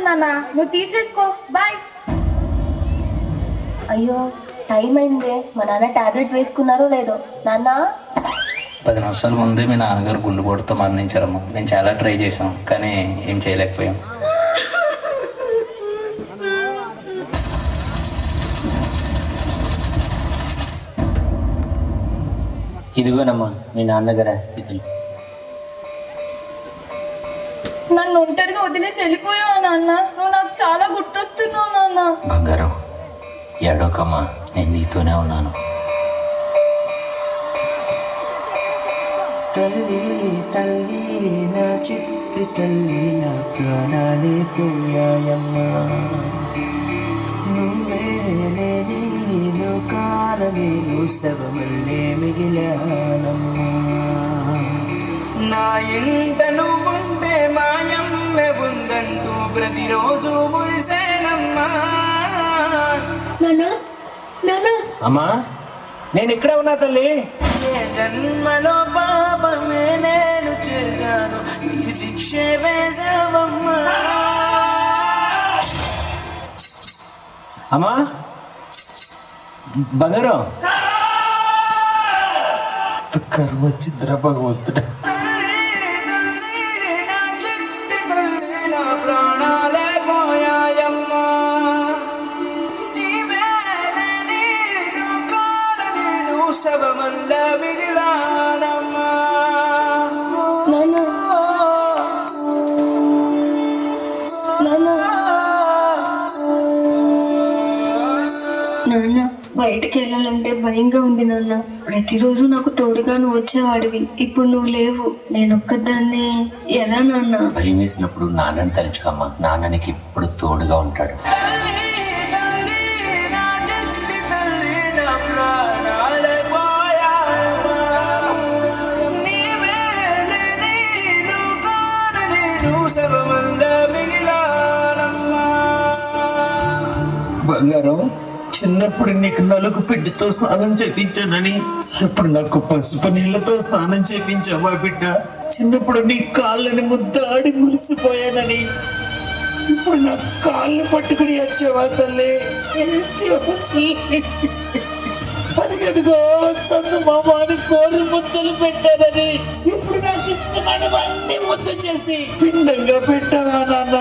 ఉంటుంది నాన్న, నువ్వు తీసేసుకో. బాయ్. అయ్యో టైం అయిందే, మా నాన్న టాబ్లెట్ వేసుకున్నారో లేదో. నాన్న 10 నిమిషాల ముందే మీ నాన్నగారు గుండెపోటుతో మరణించారమ్మా. నేను చాలా ట్రై చేశాం కానీ ఏం చేయలేకపోయాం. ఇదిగోనమ్మా మీ నాన్నగారి ఆస్తికలు. నన్ను ఒంటరిగా వదిలేసి వెళ్ళిపోయావా నాన్న? నువ్వు నాకు చాలా గుర్తొస్తున్నావు నాన్న. బంగారం ఏడోకమ్మా, నేను నీతోనే ఉన్నాను. తల్లి తల్లి నా చిట్టి తల్లి, నా ప్రాణాలే పోయాయమ్మా. నువ్వే లేని లోకాల నేను శవమల్లే మిగిలానమ్మా. నా ఇంట నువ్వుంటే మాయమ్మె ఉందంటూ ప్రతిరోజు మురిసేనమ్మా. అమ్మా నేను ఇక్కడే ఉన్నా తల్లి. ఏ జన్మలో పాపమే నేను చేశాను, ఈ శిక్షే వేసావమ్మా. అమ్మా బంగారం, కర్మ వచ్చిందిరా భగవంతుడా. ప్రాణాలే పోయాయమ్మా. నేను శవమల్ల మిగిలానమ్మా. నాన్న బయటికి వెళ్ళాలంటే భయంగా ఉంది నాన్న. ప్రతిరోజు నాకు తోడుగా నువ్వు వచ్చేవాడివి, ఇప్పుడు నువ్వు లేవు. నేను ఒక్కదాన్ని ఎలా నాన్న? భయం వేసినప్పుడు నాన్నని తలుచుకోమ్మా, నాన్న నీకు ఇప్పుడు తోడుగా ఉంటాడు. బంగారం, చిన్నప్పుడు నీకు నలుగు పిండితో స్నానం చేపించానని ఇప్పుడు నాకు పసుపు నీళ్లతో స్నానం చేపించావా బిడ్డ? చిన్నప్పుడు నీ కాళ్ళని ముద్దాడి మురిసిపోయానని ఇప్పుడు నా కాళ్ళు పట్టుకుని వచ్చావా తల్లి? అదిగదిగో చందమామాని కోరి ముద్దలు పెట్టానని ఇప్పుడు నాకు ఇష్టమైనవన్నీ ముద్దు చేసి పిండంగా పెట్టావా నాన్న?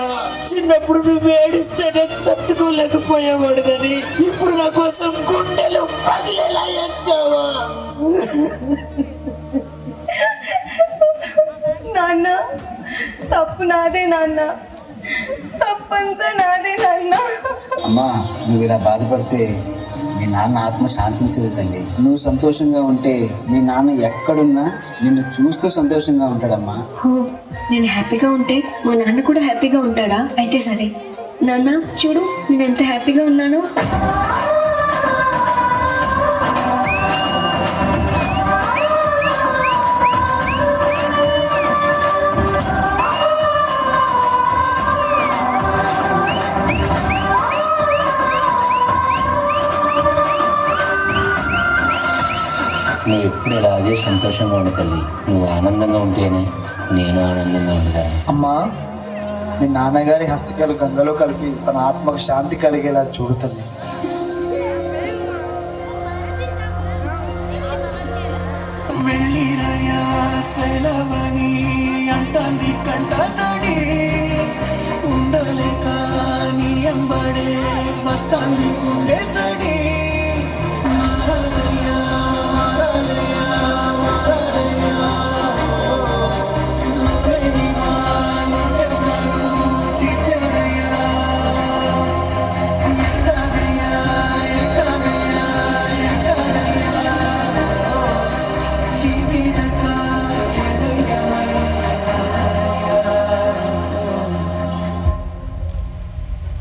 చిన్నప్పుడు నువ్వు ఏడిస్తేనే తట్టుకోలేకపోయేవాడు కానీ ఇప్పుడు నా కోసం గుండెలు పగిలేలా ఏడ్చావా? నాన్న తప్పు నాదే నాన్న, తప్పంతా నాదే నాన్న. అమ్మా నువ్వు ఇలా బాధపడితే మీ నాన్న ఆత్మ శాంతించదు తల్లి. నువ్వు సంతోషంగా ఉంటే మీ నాన్న ఎక్కడున్నా నిన్ను చూస్తూ సంతోషంగా ఉంటాడమ్మా. నేను హ్యాపీగా ఉంటే మా నాన్న కూడా హ్యాపీగా ఉంటాడా? అయితే సరే నాన్న, చూడు నేను ఎంత హ్యాపీగా ఉన్నానో. నువ్వు ఎప్పుడు ఇలాగే సంతోషంగా ఉండు తల్లి. నువ్వు ఆనందంగా ఉంటేనే నేను ఆనందంగా ఉండగలను. అమ్మా మీ నాన్నగారి హస్తికలు గంగలో కలిపి తన ఆత్మకు శాంతి కలిగేలా చూడు తల్లి. వెళ్ళిరయా సెలవని అంటాంది కంట తడి, ఉండలేక నీ ఎంబడే వస్తాంది గుండె సడి.